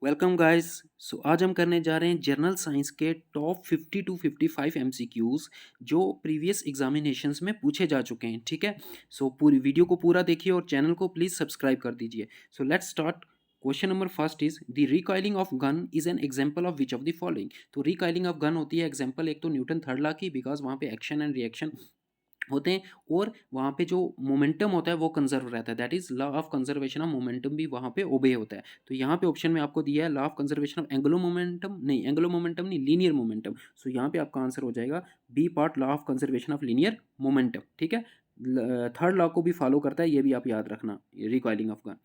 Welcome guys. सो आज हम करने जा रहे हैं जनरल साइंस के टॉप 50 टू 55 एमसीक्यूज जो प्रीवियस एग्जामिनेशंस में पूछे जा चुके हैं। ठीक है, सो पूरी वीडियो को पूरा देखिए और चैनल को प्लीज़ सब्सक्राइब कर दीजिए। So let's start. Question number first is the recoiling of gun is an example of which of the following. तो रिकॉइलिंग ऑफ गन होती है एग्जांपल एक तो न्यूटन थर्ड लॉ की, बिकॉज वहाँ पे एक्शन एंड रिएक्शन होते हैं और वहाँ पे जो मोमेंटम होता है वो कंजर्व रहता है। That is law of conservation of momentum भी वहाँ पे ओबे होता है। तो यहाँ पे ऑप्शन में आपको दिया है law of conservation of angular momentum, नहीं एंगुलर मोमेंटम नहीं, लीनियर मोमेंटम। सो यहाँ पे आपका आंसर हो जाएगा B part, law of conservation of linear momentum. ठीक है, थर्ड लॉ को भी फॉलो करता है, ये भी आप याद रखना, recoiling of gun.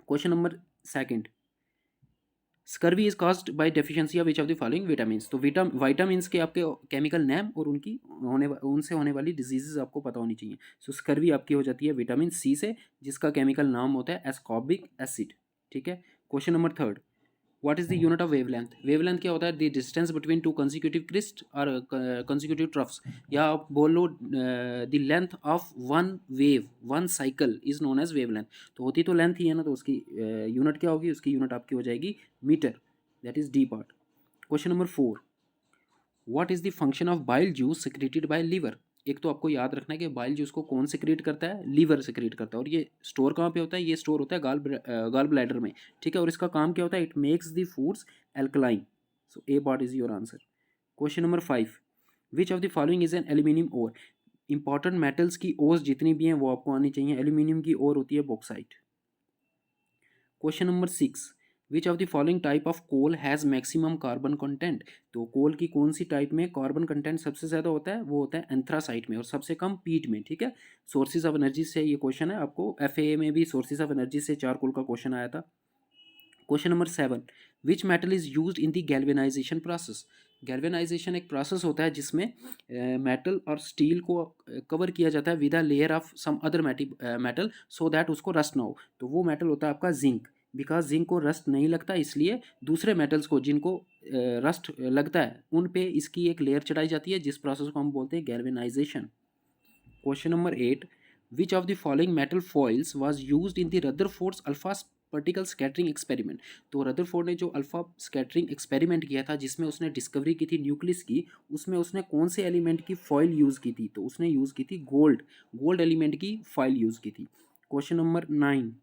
Question number second, scurvy is caused by deficiency of which of the following vitamins. तो विटामिन्स के आपके केमिकल नेम और उनसे होने वाली डिजीजेज आपको पता होनी चाहिए। सो स्कर्वी आपकी हो जाती है विटामिन सी से, जिसका केमिकल नाम होता है एस्कॉर्बिक एसिड। ठीक है, question number third, what is the unit of wavelength. Wavelength क्या होता है? The distance between two consecutive crest और कंसेक्यूटिव ट्रफ्स, या आप बोल लो the length of one wave, one cycle is known as wavelength. तो होती तो लेंथ ही है ना, तो उसकी यूनिट क्या होगी? उसकी यूनिट आपकी हो जाएगी metre. That is D part. Question number four, what is the function of bile juice secreted by liver. एक तो आपको याद रखना है कि बाइल जूस को कौन सिक्रेट करता है? लीवर सिक्रेट करता है। और ये स्टोर कहाँ पे होता है? ये स्टोर होता है गाल ब्लैडर में। ठीक है, और इसका काम क्या होता है? It makes the foods alkaline. So A part is your answer. Question number five, which of the following is an aluminium ore. Important metals की ओर्स जितनी भी हैं वो आपको आनी चाहिए। एल्यूमिनियम की ओर होती है bauxite. Question number six, which of the following type of coal has maximum carbon content. तो कोल की कौन सी टाइप में कार्बन कंटेंट सबसे ज़्यादा होता है? वो होता है एंथ्रासाइट में, और सबसे कम पीट में। ठीक है, सोर्सेज ऑफ एनर्जी से ये क्वेश्चन है, आपको एफएए में भी सोर्सेज ऑफ एनर्जी से चारकोल का क्वेश्चन आया था। Question number seven, which metal is use in the galvanisation process. Galvanisation एक प्रोसेस होता है जिसमें मेटल और स्टील को कवर किया जाता है with a layer of some other metal so that उसको रस्ट ना हो। तो वो मेटल होता है आपका जिंक। बिकॉज जिंक को रस्ट नहीं लगता, इसलिए दूसरे मेटल्स को जिनको रस्ट लगता है उन पे इसकी एक लेयर चढ़ाई जाती है, जिस प्रोसेस को हम बोलते हैं galvanisation. Question number eight, which of the following metal foils was used in the Rutherford's alpha particle scattering experiment. तो रदरफोर्ड ने जो अल्फा स्कैटरिंग एक्सपेरिमेंट किया था, जिसमें उसने डिस्कवरी की थी न्यूक्लियस की, उसमें उसने कौन से एलिमेंट की फॉइल यूज़ की थी? तो उसने यूज़ की थी गोल्ड, गोल्ड एलिमेंट की फॉइल यूज़ की थी। Question number nine,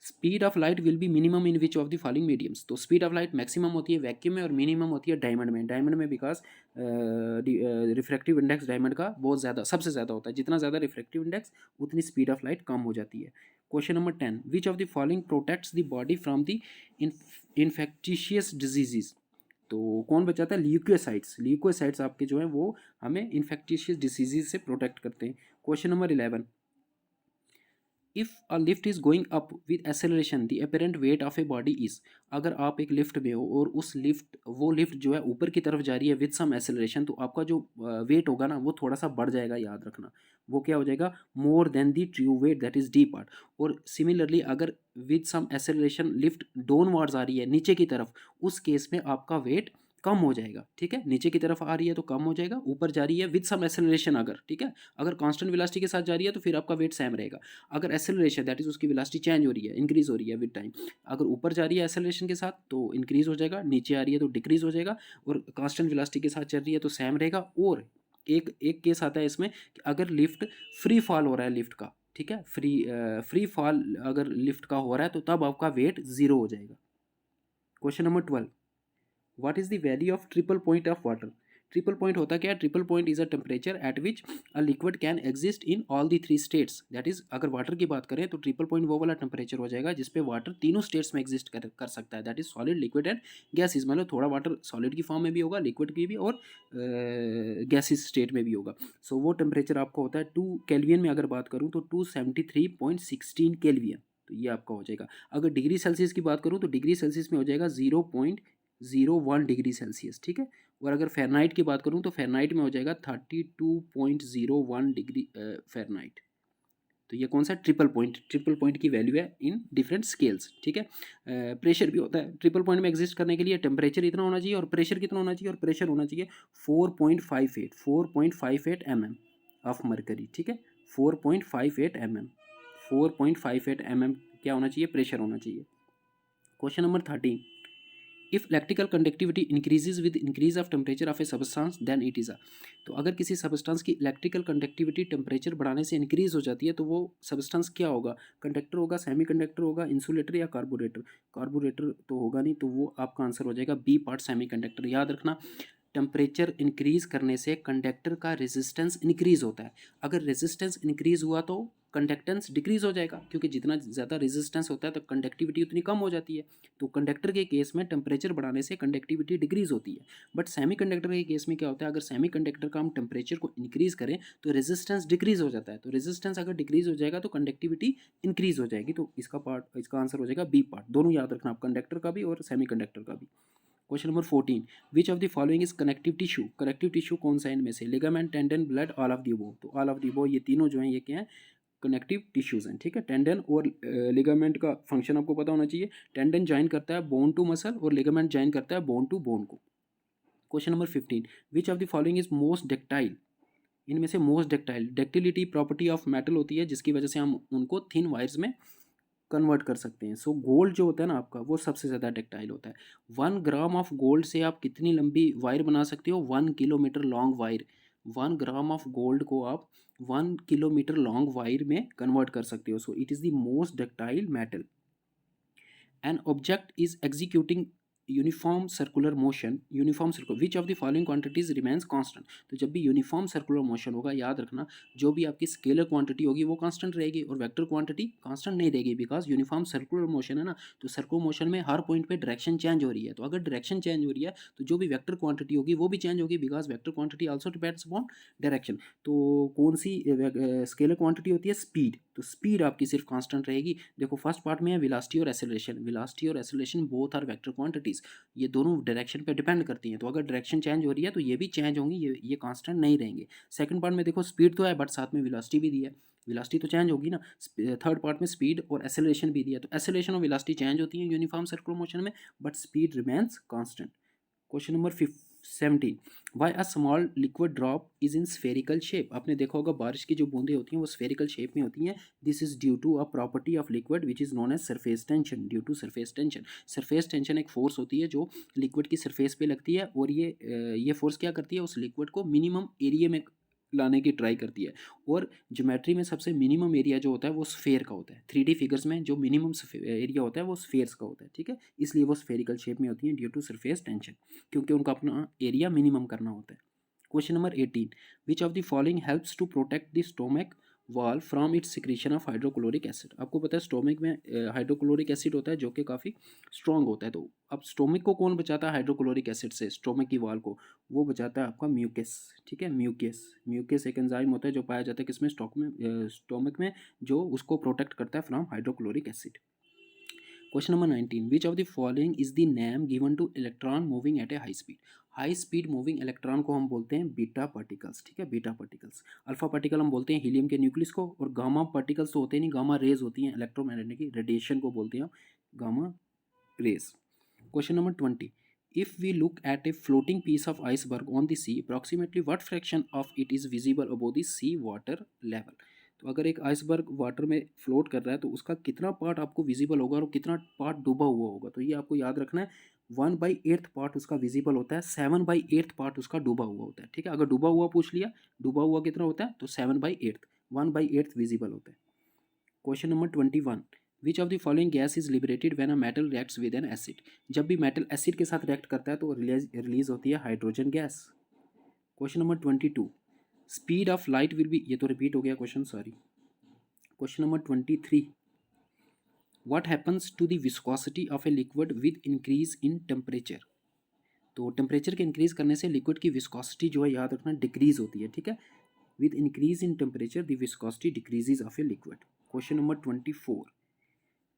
speed of light will B minimum in which of the following mediums. तो स्पीड ऑफ लाइट मैक्सिमम होती है वैक्यूम में और मिनिमम होती है डायमंड में। डायमंड में बिकॉज रिफ्रैक्टिव इंडेक्स डायमंड का बहुत ज़्यादा, सबसे ज़्यादा होता है। जितना ज़्यादा रिफ्रैक्टिव इंडेक्स उतनी स्पीड ऑफ लाइट कम हो जाती है। Question number ten, which of the following protects the body from the infectious diseases. तो कौन बचाता है? ल्यूकोसाइट्स। ल्यूकोसाइट्स आपके जो है वो हमें इन्फेक्टिशियस डिसीजेज से प्रोटेक्ट करते हैं। Question number 11, if a lift is going up with acceleration the apparent weight of a body is. अगर आप एक लिफ्ट में हो और उस लिफ्ट वो लिफ्ट जो है ऊपर की तरफ जा रही है विद सम एक्सेलरेशन, तो आपका जो वेट होगा ना वो थोड़ा सा बढ़ जाएगा, याद रखना। वो क्या हो जाएगा? More than the true weight, that is D part. और सिमिलरली अगर with some acceleration lift downwards आ रही है, नीचे की तरफ, उस केस में आपका वेट कम हो जाएगा। ठीक है, नीचे की तरफ आ रही है तो कम हो जाएगा, ऊपर जा रही है विद सम एक्सेलरेशन अगर, ठीक है, अगर कांस्टेंट वेलोसिटी के साथ जा रही है तो फिर आपका वेट सेम रहेगा। अगर एक्सेलरेशन दैट इज उसकी वेलोसिटी चेंज हो रही है, इंक्रीज हो रही है विद टाइम, अगर ऊपर जा रही है एक्सेलरेशन के साथ तो इंक्रीज हो जाएगा, नीचे आ रही है तो डिक्रीज हो जाएगा, और कांस्टेंट वेलोसिटी के साथ चल रही है तो सेम रहेगा। और एक एक केस आता है इसमें कि अगर लिफ्ट फ्री फॉल हो रहा है लिफ्ट का, ठीक है, फ्री फॉल अगर लिफ्ट का हो रहा है तो तब आपका वेट जीरो हो जाएगा। Question number 12, what is the value of triple point of water. Triple point होता क्या है? Triple point is a temperature at which a liquid can exist in all the three states. That is अगर water की बात करें तो triple point वो वाला टेम्परेचर हो जाएगा जिसपे वाटर तीनों स्टेट्स में एग्जिस्ट कर सकता है। That is solid, liquid and gases. मतलब थोड़ा वाटर सॉलिड की फॉर्म में भी होगा, लिक्विड की भी, और गैसेस स्टेट में भी होगा। सो वो टेम्परेचर आपका होता है 2 केल्विन में अगर बात करूँ तो 273.16 केल्विन। तो ये आपका हो जाएगा। अगर डिग्री सेल्सियस की बात करूँ तो डिग्री सेल्सियस में हो जाएगा 0.01 डिग्री सेल्सियस। ठीक है, और अगर फ़ारेनहाइट की बात करूँ तो फ़ारेनहाइट में हो जाएगा 32.01 डिग्री फ़ारेनहाइट। तो ये कौन सा? ट्रिपल पॉइंट की वैल्यू है इन डिफरेंट स्केल्स। ठीक है, प्रेशर भी होता है ट्रिपल पॉइंट में एग्जिस्ट करने के लिए। टेम्परेचर इतना होना चाहिए और प्रेशर कितना होना चाहिए? और प्रेशर होना चाहिए 4.58 mm ऑफ मरकरी। ठीक है, 4.58 mm, 4.58 mm क्या होना चाहिए? प्रेशर होना चाहिए। Question number 13, if electrical conductivity increases with increase of temperature of a substance then it is a. तो अगर किसी सबस्टांस की इलेक्ट्रिकल कंडक्टिविटी टेम्परेचर बढ़ाने से इंक्रीज हो जाती है तो वो सबस्टांस क्या होगा? कंडक्टर होगा, सेमीकंडक्टर होगा, इंसुलेटर या कार्बोरेटर? कार्बोरेटर तो होगा नहीं, तो वो आपका आंसर हो जाएगा बी पार्ट, सेमीकंडक्टर। याद रखना, टेम्परेचर इंक्रीज करने से कंडक्टर का रेजिस्टेंस इंक्रीज होता है। अगर रेजिस्टेंस इंक्रीज हुआ तो कंडक्टेंस डिक्रीज हो जाएगा, क्योंकि जितना ज़्यादा रेजिस्टेंस होता है तो कंडक्टिविटी उतनी कम हो जाती है। तो कंडक्टर के केस में टेम्परेचर बढ़ाने से कंडक्टिविटी डिक्रीज होती है। बट सेमीकंडक्टर के केस में क्या होता है, अगर सेमीकंडक्टर का हम टेम्परेचर को इंक्रीज करें तो रेजिस्टेंस डिक्रीज हो जाता है। तो रेजिस्टेंस अगर डिक्रीज हो जाएगा तो कंडक्टिविटी इंक्रीज हो जाएगी। तो इसका आंसर हो जाएगा बी पार्ट। दोनों याद रखना आप, कंडक्टर का भी और सेमीकंडक्टर का भी। Question number 14, which of the following is connective tissue? Connective tissue कौन सा है इनमें से? Ligament, tendon, blood, all of the above. तो ऑल ऑफ द अबव, ये तीनों जो हैं ये क्या हैं? कनेक्टिव टिश्यूज हैं। ठीक है, टेंडन और लिगामेंट का फंक्शन आपको पता होना चाहिए। टेंडन ज्वाइन करता है बोन टू मसल और लिगामेंट ज्वाइन करता है बोन टू बोन को। Question number 15, which of the following is most ductile? इनमें से most ductile, ductility property of metal होती है जिसकी वजह से हम उनको थिन वायर्स में कन्वर्ट कर सकते हैं। सो गोल्ड जो होता है ना आपका, वो सबसे ज़्यादा टेक्टाइल होता है। 1 ग्राम ऑफ गोल्ड से आप कितनी लंबी वायर बना सकते हो? 1 kilometre long wire. 1 gram of gold को आप 1 किलोमीटर लॉन्ग वायर में कन्वर्ट कर सकते हो। So it is the most ductile metal. An object is executing uniform circular motion, uniform circular, which of the following quantities remains constant? तो जब भी uniform circular motion होगा, याद रखना, जो भी आपकी स्केलर क्वांटिटी होगी वो कांस्टेंट रहेगी और वेक्टर क्वांटिटी कांस्टेंट नहीं रहेगी, बिकॉज यूनिफॉर्म सर्कुलर मोशन है ना। तो सर्कुलर मोशन में हर पॉइंट पे डायरेक्शन चेंज हो रही है, तो अगर डायरेक्शन चेंज हो रही है तो जो भी वेक्टर क्वांटिटी होगी वो भी चेंज होगी, because vector quantity also depends upon direction. तो कौन सी स्केलर क्वांटिटी होती है? स्पीड। तो स्पीड आपकी सिर्फ कांस्टेंट रहेगी। देखो फर्स्ट पार्ट में है वेलोसिटी और एक्सेलरेशन। वेलोसिटी और acceleration both are vector quantities, ये दोनों डायरेक्शन पे डिपेंड करती हैं। तो अगर डायरेक्शन चेंज हो रही है तो ये भी चेंज होंगी, ये कांस्टेंट नहीं रहेंगे। सेकंड पार्ट में देखो स्पीड तो है बट साथ में वेलोसिटी भी दी है, वेलोसिटी तो चेंज होगी ना। थर्ड पार्ट में स्पीड और एक्सेलरेशन भी दिया है, तो एक्सेलरेशन और वेलोसिटी चेंज होती हैं यूनिफॉर्म सर्कुलर मोशन में, but speed remains constant. Question number 17, why a small liquid drop is in spherical shape? आपने देखा होगा बारिश की जो बूंदें होती हैं वो स्फेरिकल शेप में होती हैं। This is due to a property of liquid which is known as surface tension. Due to surface tension, surface tension एक फोर्स होती है जो लिक्विड की सरफेस पे लगती है, और ये फोर्स क्या करती है? उस लिक्विड को मिनिमम एरिया में लाने की ट्राई करती है। और ज्योमेट्री में सबसे मिनिमम एरिया जो होता है वो स्फेयर का होता है। 3D फिगर्स में जो मिनिमम एरिया होता है वो स्फेयर्स का होता है। ठीक है, इसलिए वो स्फेरिकल शेप में होती है ड्यू टू सरफेस टेंशन, क्योंकि उनका अपना एरिया मिनिमम करना होता है। Question number 18, which of the following helps to protect the stomach wall from its secretion of hydrochloric acid? आपको पता है स्टोमक में हाइड्रोक्लोरिक एसिड होता है जो कि काफ़ी स्ट्रॉन्ग होता है। तो अब स्टोमक को कौन बचाता है हाइड्रोक्लोरिक एसिड से? स्टोमक की वॉल को वो बचाता है आपका म्यूकस। ठीक है, म्यूकस, म्यूकस एक एंजाइम होता है जो पाया जाता है किसमें? स्टोमक में, जो उसको प्रोटेक्ट करता है from hydrochloric acid. Question number 19, which of the following is the name given two electron moving at A high speed? High speed moving electron को हम बोलते हैं बीटा पार्टिकल्स। ठीक है, बीटा पार्टिकल्स। अल्फा पार्टिकल हम बोलते हैं हीलियम के न्यूक्लियस को, और गामा पार्टिकल्स तो होते नहीं, गामा रेज होती हैं, इलेक्ट्रोमैग्नेटिक रेडिएशन को बोलते हैं gamma rays. Question number 20, if we look at a floating piece of iceberg on the sea, approximately what fraction of it is visible above the sea water level? तो अगर एक iceberg water में float कर रहा है तो उसका कितना पार्ट आपको विजिबल होगा और कितना पार्ट डूबा हुआ होगा? तो ये आपको याद रखना है। 1/8 पार्ट उसका विजिबल होता है, 7/8 पार्ट उसका डूबा हुआ होता है। ठीक है, अगर डूबा हुआ पूछ लिया, डूबा हुआ कितना होता है, तो 7/8, 1/8 विजिबल होता है। Question number 21, which of the following gas is liberated when a metal reacts with N acid? जब भी मेटल एसिड के साथ रिएक्ट करता है तो रिलीज होती है hydrogen gas. Question number 22, speed of light will be, ये तो रिपीट हो गया question, sorry. Question number 23, what happens to the viscosity of a liquid with increase in temperature? तो टेम्परेचर के इंक्रीज करने से लिक्विड की विस्कोसिटी जो है, याद रखना, डिक्रीज होती है। ठीक है, with increase in temperature the viscosity decreases of a liquid. Question number 24,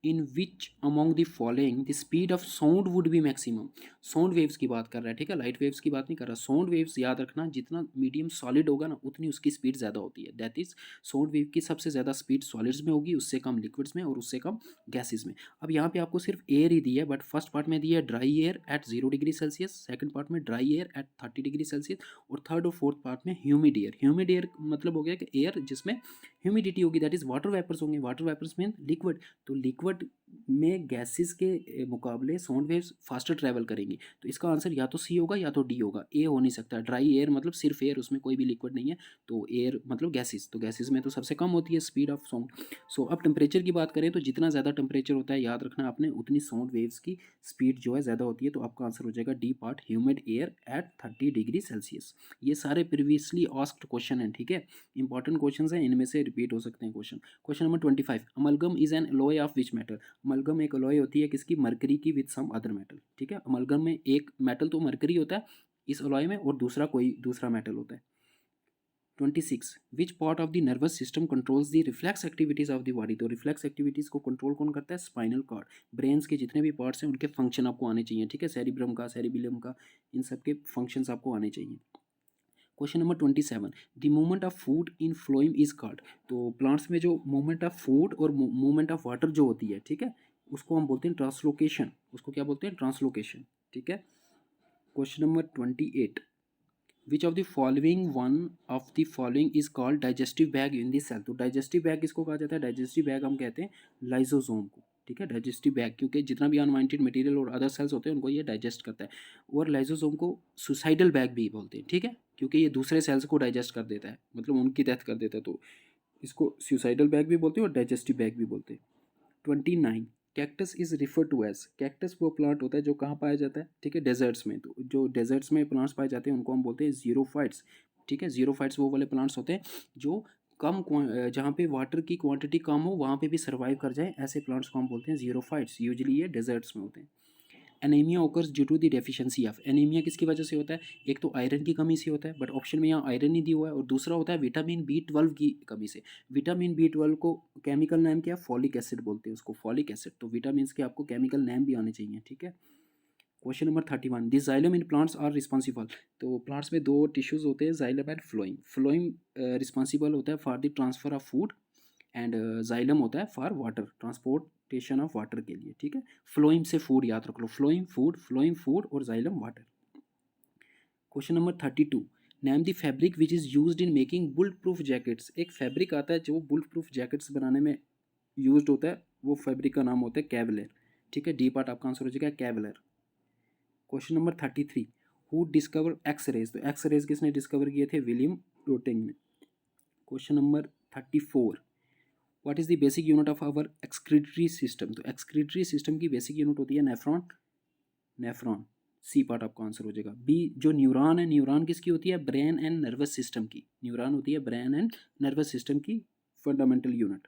in which among the following the speed of sound would be maximum? Sound waves की बात कर रहा है, ठीक है, लाइट वेव्स की बात नहीं कर रहा। साउंड वेव्स याद रखना, जितना मीडियम सॉलिड होगा ना उतनी उसकी स्पीड ज़्यादा होती है। दैट इज साउंड वेव की सबसे ज़्यादा स्पीड सॉलिड्स में होगी, उससे कम लिक्विड्स में और उससे कम गैसेज में। अब यहाँ पे आपको सिर्फ एयर ही दी है, बट फर्स्ट पार्ट में दी है dry air at 0 degree Celsius, second part में dry air at 30 degree Celsius, और थर्ड और फोर्थ पार्ट में ह्यूमिड एयर। ह्यूमिड एयर मतलब हो गया कि एयर जिसमें ह्यूमिडिटी होगी, दैट इज वाटर वेपर्स होंगे। Water vapours mean liquid. तो लिक्विड लिक्विड में गैसेस के मुकाबले साउंड वेव्स फास्टर ट्रैवल करेंगी। तो इसका आंसर या तो सी होगा या तो डी होगा, ए हो नहीं सकता। ड्राई एयर मतलब सिर्फ एयर, उसमें कोई भी लिक्विड नहीं है, तो एयर मतलब गैसेस, तो गैसेस में तो सबसे कम होती है स्पीड ऑफ साउंड। सो अब टेम्परेचर की बात करें तो जितना ज़्यादा टेम्परेचर होता है, याद रखना आपने, उतनी साउंड वेव्स की स्पीड जो है ज़्यादा होती है। तो आपका आंसर हो जाएगा D part, humid air at 30 degree Celsius. ये सारे प्रीवियसली आस्क्ड क्वेश्चन हैं, ठीक है, इंपॉर्टेंट क्वेश्चन हैं, इनमें से रिपीट हो सकते हैं question. Question number 25, amalgam is an alloy of which metal. Amalgam एक अलॉय होती है किसकी, मरकरी की, विद सम अदर मेटल, ठीक है। अमलगम में एक मेटल तो मरकरी होता है इस अलॉय में, और दूसरा कोई दूसरा मेटल होता है। 26, which part of the nervous system controls the reflex activities of the body. तो रिफ्लेक्स एक्टिविटीज को कंट्रोल कौन करता है, स्पाइनल कॉर्ड। ब्रेन्स के जितने भी पार्ट्स हैं उनके फंक्शन आपको आने चाहिए, ठीक है, सेरिब्रम का, सेरिबिलम का, इन सब के फंक्शंस आपको आने चाहिए। Question number 27, the movement of food in phloem is called. तो प्लांट्स में जो मूवमेंट ऑफ फूड और मूवमेंट ऑफ वाटर जो होती है, ठीक है, उसको हम बोलते हैं ट्रांसलोकेशन। उसको क्या बोलते हैं, ट्रांसलोकेशन, ठीक है। Question number 28, which of the following one of the following is called digestive bag in the cell. तो डाइजेस्टिव बैग किसको कहा जाता है, डाइजेस्टिव बैग हम कहते हैं लाइसोसोम को, ठीक है, डाइजेस्टिव बैग, क्योंकि जितना भी अनवांटेड मटेरियल और अदर सेल्स होते हैं उनको ये डाइजेस्ट करता है। और लाइसोसोम को सुसाइडल बैग भी बोलते हैं, ठीक है, क्योंकि ये दूसरे सेल्स को डाइजेस्ट कर देता है, मतलब उनकी डेथ कर देता है, तो इसको सुसाइडल बैग भी बोलते हैं और डाइजेस्टिव बैग भी बोलते हैं। 29, cactus is refer to as. Cactus वो प्लांट होता है जो कहाँ पाया जाता है, ठीक है, डेजर्ट्स में। तो जो डेजर्ट्स में प्लांट्स पाए जाते हैं उनको हम बोलते हैं जीरोफाइट्स, ठीक है। जीरोफाइट्स वो वाले प्लांट्स होते हैं जो जहाँ पे वाटर की क्वांटिटी कम हो वहाँ पे भी सर्वाइव कर जाए, ऐसे प्लांट्स को हम बोलते हैं जीरोफाइट्स। यूजुअली ये डेजर्ट्स में होते हैं। Anaemia occurs due to the deficiency of. Anaemia किसकी वजह से होता है, एक तो आयरन की कमी से होता है, बट ऑप्शन में यहाँ आयरन नहीं दिया हुआ है, और दूसरा होता है विटामिन B12 की कमी से। विटामिन B12 को केमिकल नेम क्या है, फॉलिक एसिड बोलते हैं उसको, फॉलिक एसिड। तो विटामिन के आपको केमिकल नेम भी आने चाहिए, ठीक है। Question number 31, the xylem in plants are responsible. तो प्लांट्स में दो टिश्यूज होते हैं, xylem and phloem. Phloem responsible होता है for the transfer of food, and xylem होता है for water, transportation of water के लिए, ठीक है। फ्लोइम से फूड याद रख लो, फ्लोइम फूड और xylem water. Question number 32, name the fabric which is used in making bullet proof jackets. एक फैब्रिक आता है जो बुलेट प्रूफ जैकेट्स बनाने में यूज्ड होता है, वो फैब्रिक का नाम होता है कैवलर, ठीक है। डी पार्ट आपका आंसर हो जाएगा Kevlar. Question number 33, who discover X rays. तो एक्स रेज किसने डिस्कवर किए थे, विलियम रोटिंग ने। Question number 34, what is the basic unit of our excretory system. तो एक्सक्रीटरी सिस्टम की बेसिक यूनिट होती है नेफ्रॉन, नेफ्रॉन। सी पार्ट आपका आंसर हो जाएगा। बी, जो न्यूरॉन है, न्यूरॉन किसकी होती है, ब्रेन एंड नर्वस सिस्टम की। न्यूरॉन होती है ब्रेन एंड नर्वस सिस्टम की fundamental unit.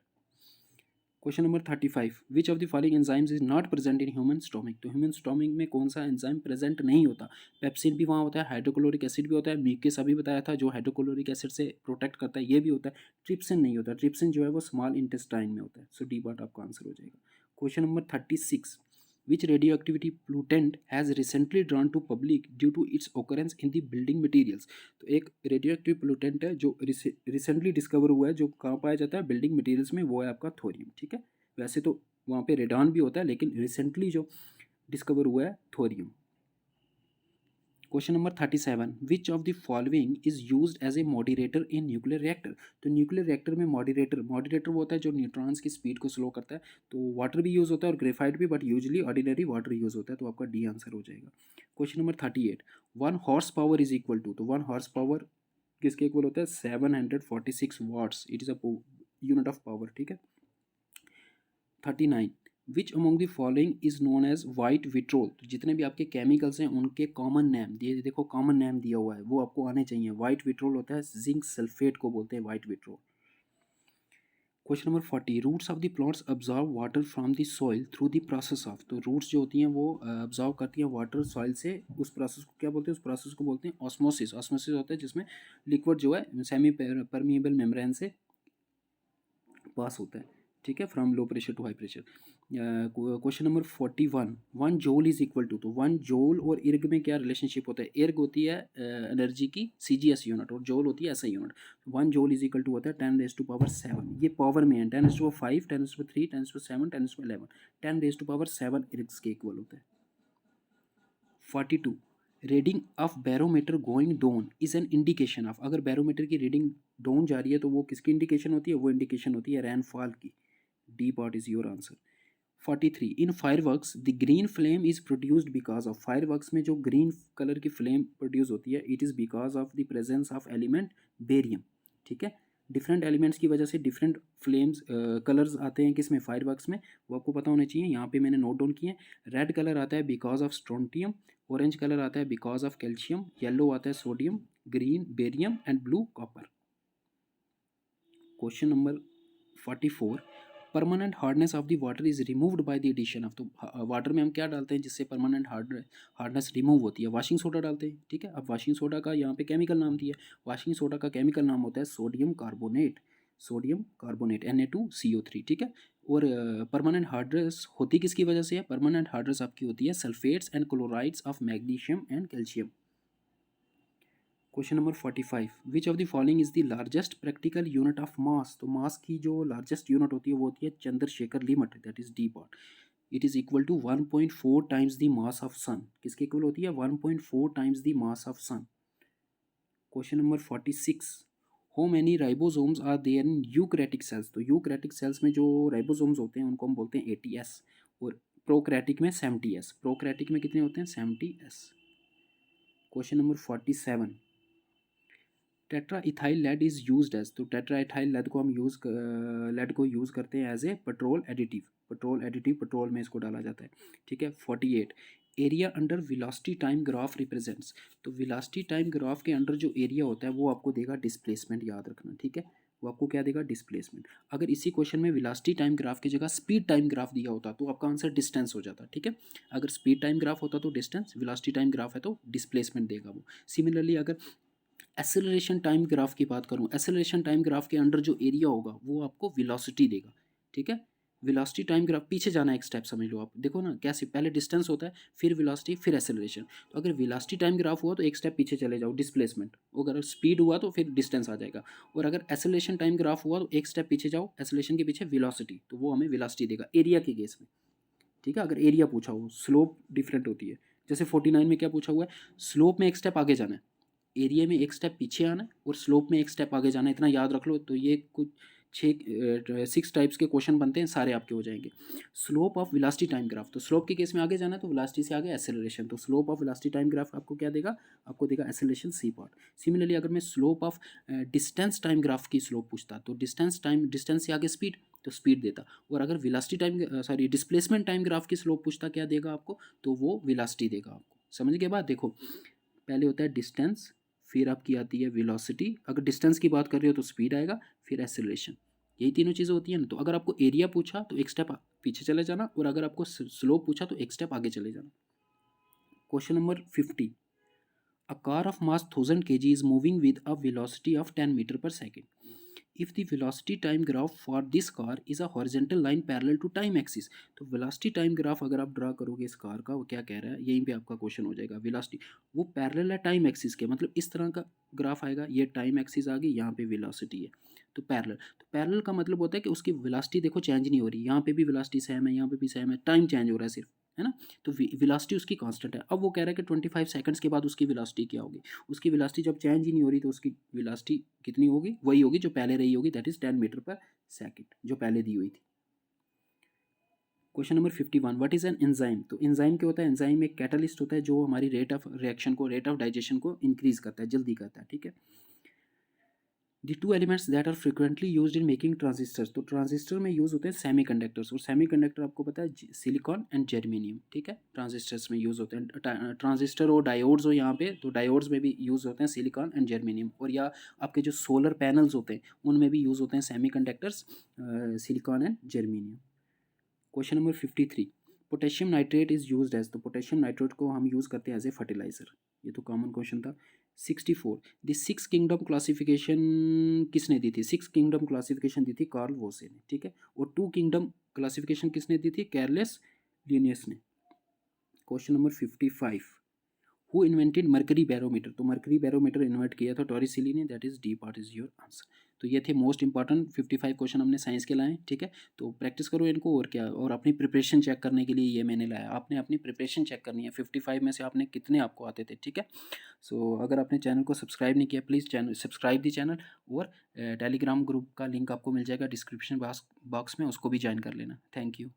Question number 35, which of the following enzymes is not present in human stomach. तो ह्यूमन स्टोमिक में कौन सा एंजाइम प्रेजेंट नहीं होता। पेप्सिन भी वहाँ होता है, हाइड्रोक्लोरिक एसिड भी होता है, म्यूकस अभी बताया था जो हाइड्रोक्लोरिक एसिड से प्रोटेक्ट करता है, ये भी होता है। ट्रिप्सिन नहीं होता, ट्रिप्सिन जो है वो स्मॉल इंटेस्टाइन में होता है। सो डी पार्ट आपका आंसर हो जाएगा। Question number 36, which radioactivity pollutant has recently drawn to public due to its occurrence in the building materials। तो एक रेडियोएक्टिव पोल्यूटेंट है जो रिसेंटली डिस्कवर हुआ है, जो कहाँ पाया जाता है, बिल्डिंग मटेरियल्स में, वो है आपका थोरियम, ठीक है। वैसे तो वहाँ पे रेडॉन भी होता है, लेकिन रिसेंटली जो डिस्कवर हुआ है thorium. Question number 37, which of the following is used as a moderator in nuclear reactor. तो न्यूक्लियर रिएक्टर में मॉडरेटर वो होता है जो न्यूट्रॉन्स की स्पीड को स्लो करता है। तो वाटर भी यूज़ होता है और ग्रेफाइट भी, but usually ordinary water use होता है, तो आपका डी आंसर हो जाएगा। Question number 38, 1 horse power is equal to. तो 1 हॉर्स पावर किसके इक्वल होता है, 746 watts, it is a unit of power, ठीक है। 39, which among the following is known as white vitriol. तो जितने भी आपके केमिकल्स हैं उनके कॉमन नेम दिए, देखो कॉमन नेम दिया हुआ है, वो आपको आने चाहिए। वाइट विट्रोल होता है, जिंक सल्फेट को बोलते हैं white vitriol. Question number 40, roots of the plants absorb water from the soil through the process of. तो रूट्स जो होती हैं वो अब्जॉर्व करती हैं वाटर सॉइल से, उस प्रोसेस को क्या बोलते हैं, उस प्रोसेस को बोलते हैं ऑस्मोसिस। ऑस्मोसिस होता है जिसमें लिक्विड जो है सेमी परमिएबल मेम्ब्रेन से पास होता है, ठीक है, from low pressure to high pressure. Question number 41, 1 joule is equal to. तो 1 जूल और इर्ग में क्या रिलेशनशिप होता है, इर्ग होती है एनर्जी की CGS यूनिट और जूल होती है SI unit. 1 joule is equal to होता है 10⁻⁷। ये पावर में है, 10⁻5, 10⁻3, 10⁻7, 10⁻11, 10⁻7 इर्ग्स के इक्वल होता है। 42, reading of barometer going down is an indication of. अगर बैरोमीटर की रीडिंग डाउन जा रही है तो वो किसकी इंडिकेशन होती है, वो इंडिकेशन होती है रेनफॉल की। D part is your answer. 43 in fireworks the green flame is produced because of, fireworks में जो ग्रीन कलर की फ्लेम प्रोड्यूस होती है it is because of the presence of element barium, ठीक है। डिफरेंट एलिमेंट्स की वजह से डिफरेंट फ्लेम्स कलर्स आते हैं किसमें, फायरवर्क्स में, वो आपको पता होना चाहिए। यहाँ पे मैंने नोट डाउन किए। रेड कलर आता है because of strontium, orange colour आता है बिकॉज ऑफ कैल्शियम, येलो आता है sodium, green barium and blue copper. Question number 44 permanent hardness of the water is removed by the addition of, तो water में हम क्या डालते हैं जिससे परमानेंट हार्डनेस रिमूव होती है, वॉशिंग सोडा डालते हैं, ठीक है। अब वॉशिंग सोडा का यहाँ पे केमिकल नाम दिया है, वॉशिंग सोडा का केमिकल नाम होता है sodium carbonate, sodium carbonate Na2CO3, ठीक है। और परमानेंट हार्डनेस होती किसकी वजह से है, परमानेंट हार्डनेस आपकी होती है sulphates and chlorides of magnesium and calcium. Question number 45 which of the following is the largest practical unit of mass, तो मास की जो लार्जेस्ट यूनिट होती है वो होती है Chandrasekhar limit, that is D part. It is equal to 1.4 times the mass of sun, किसके equal होती है, 1.4 times the mass of sun. Question number 46 how many ribosomes are there in eukaryotic cells, तो eukaryotic cells में जो ribosomes होते हैं उनको हम बोलते हैं 80s, और प्रोकैरियोटिक में 70s, प्रोकैरियोटिक में कितने होते हैं 70s। Question number 47 tetra ethyl lead is used as, तो टेट्रा इथाइल लेड को हम लेड को यूज़ करते हैं as a petrol additive, petrol में इसको डाला जाता है, ठीक है। 48 area under velocity time graph represents, तो वेलोसिटी टाइम ग्राफ के अंडर जो एरिया होता है वो आपको देगा डिस्प्लेसमेंट, याद रखना, ठीक है। वो आपको क्या देगा, डिस्प्लेसमेंट। अगर इसी क्वेश्चन में वेलोसिटी टाइम ग्राफ की जगह स्पीड टाइम ग्राफ दिया होता तो आपका आंसर डिस्टेंस हो जाता, ठीक है। अगर स्पीड टाइम ग्राफ होता तो डिस्टेंस, वेलोसिटी टाइम ग्राफ है तो डिस्प्लेसमेंट देगा वो। सिमिलरली अगर एक्सेलरेशन टाइम ग्राफ की बात करूँ, एक्सेलरेशन टाइम ग्राफ के अंडर जो एरिया होगा वो आपको वेलोसिटी देगा, ठीक है। वेलोसिटी टाइम ग्राफ पीछे जाना एक स्टेप समझ लो आप, देखो ना कैसे, पहले डिस्टेंस होता है फिर वेलोसिटी फिर एक्सेलरेशन, तो अगर वेलोसिटी टाइम ग्राफ हुआ तो एक स्टेप पीछे चले जाओ, डिस्प्लेसमेंट। अगर स्पीड हुआ तो फिर डिस्टेंस आ जाएगा, और अगर एक्सेलरेशन टाइम ग्राफ हुआ तो एक स्टेप पीछे जाओ, एक्सेलरेशन के पीछे वेलोसिटी, तो वो हमें वेलोसिटी देगा एरिया के केस में, ठीक है। अगर एरिया पूछा हो, स्लोप डिफरेंट होती है, जैसे 49 में क्या पूछा हुआ है, स्लोप में एक स्टेप आगे जाना है, एरिया में एक स्टेप पीछे आना है, और स्लोप में एक स्टेप आगे जाना है, इतना याद रख लो। तो ये कुछ 6 टाइप्स के क्वेश्चन बनते हैं, सारे आपके हो जाएंगे। Slope of velocity time graph, तो स्लोप के केस में आगे जाना है तो वेलोसिटी से आगे एक्सेलरेशन, तो slope of velocity time graph आपको क्या देगा, आपको देगा एक्सेलरेशन सी पार्ट। सिमिलरली अगर मैं slope of distance time graph की स्लोप पूछता तो डिस्टेंस से आगे स्पीड, तो स्पीड देता। और अगर velocity time sorry displacement time graph की स्लोप पूछता क्या देगा आपको, तो वो वेलोसिटी देगा आपको। समझ के बाद देखो, पहले होता है डिस्टेंस, फिर आपकी आती है वेलोसिटी, अगर डिस्टेंस की बात कर रहे हो तो स्पीड आएगा, फिर एक्सेलरेशन, यही तीनों चीज़ें होती हैं ना। तो अगर आपको एरिया पूछा तो एक स्टेप पीछे चले जाना, और अगर आपको स्लोप पूछा तो एक स्टेप आगे चले जाना। Question number 50 A car of mass 1000 kg is moving with a velocity of 10 meter per second. If the velocity time graph for this car is a horizontal line parallel to time axis, तो velocity time graph अगर आप draw करोगे इस car का, वो क्या कह रहा है, यहीं पे आपका क्वेश्चन हो जाएगा। velocity वो पैरेलल है टाइम एक्सिस के, मतलब इस तरह का ग्राफ आएगा, ये टाइम एक्सिस आ गई, यहाँ पे वेलोसिटी है, तो पैरेलल का मतलब होता है कि उसकी वेलोसिटी देखो चेंज नहीं हो रही, यहाँ पे भी वेलोसिटी सेम है, यहाँ पे भी सेम है, टाइम चेंज हो रहा है सिर्फ, है ना। तो वेलोसिटी उसकी कांस्टेंट है। अब वो कह रहा है कि 25 सेकंड्स के बाद उसकी वेलोसिटी क्या होगी, उसकी वेलोसिटी जब चेंज ही नहीं हो रही तो उसकी वेलोसिटी कितनी होगी, वही होगी जो पहले रही होगी, दैट इज 10 मीटर पर सेकंड, जो पहले दी हुई थी। Question number 51 what is an enzyme, तो एंजाइम क्या होता है, एंजाइम एक कैटलिस्ट होता है जो हमारी रेट ऑफ रिएक्शन को, रेट ऑफ डाइजेशन को इंक्रीज करता है, जल्दी करता है, ठीक है। The two elements that are frequently used in making transistors, तो ट्रांजिस्टर में यूज होते हैं सेमीकंडक्टर्स, और सेमीकंडक्टर आपको पता है सिलिकॉन एंड जर्मेनियम, ठीक है, ट्रांजिस्टर्स में यूज होते हैं। ट्रांजिस्टर और डायोड्स हो यहाँ पे, तो डायोड्स में भी यूज होते हैं सिलिकॉन एंड जर्मेनियम, और या आपके जो सोलर पैनल्स होते हैं उनमें भी यूज होते हैं semiconductors, silicon and germanium. Question number 53 potassium nitrate is used as, तो पोटेशियम नाइट्रेट को हम यूज़ करते हैं एज ए फर्टिलाइजर, ये तो कॉमन क्वेश्चन था। 64 द सिक्स किंगडम क्लासिफिकेशन किसने दी थी, सिक्स किंगडम क्लासिफिकेशन दी थी कार्ल वोसे ने, ठीक है। और टू किंगडम क्लासिफिकेशन किसने दी थी, कैरलेस लिनियस ने। Question number 55 who invented mercury barometer, तो मर्करी बैरोमीटर इन्वेंट किया था टॉरिसिली ने, that is D part is your answer. तो ये थे मोस्ट इंपॉर्टेंट 55 क्वेश्चन हमने साइंस के लाए, ठीक है। तो प्रैक्टिस करो इनको, और क्या, और अपनी प्रिपरेशन चेक करने के लिए ये मैंने लाया, आपने अपनी प्रिपरेशन चेक करनी है 55 में से आपने कितने आपको आते थे, ठीक है। सो अगर आपने चैनल को सब्सक्राइब नहीं किया please channel subscribe the channel, और टेलीग्राम ग्रुप का लिंक आपको मिल जाएगा डिस्क्रिप्शन बॉक्स में, उसको भी ज्वाइन कर लेना। Thank you.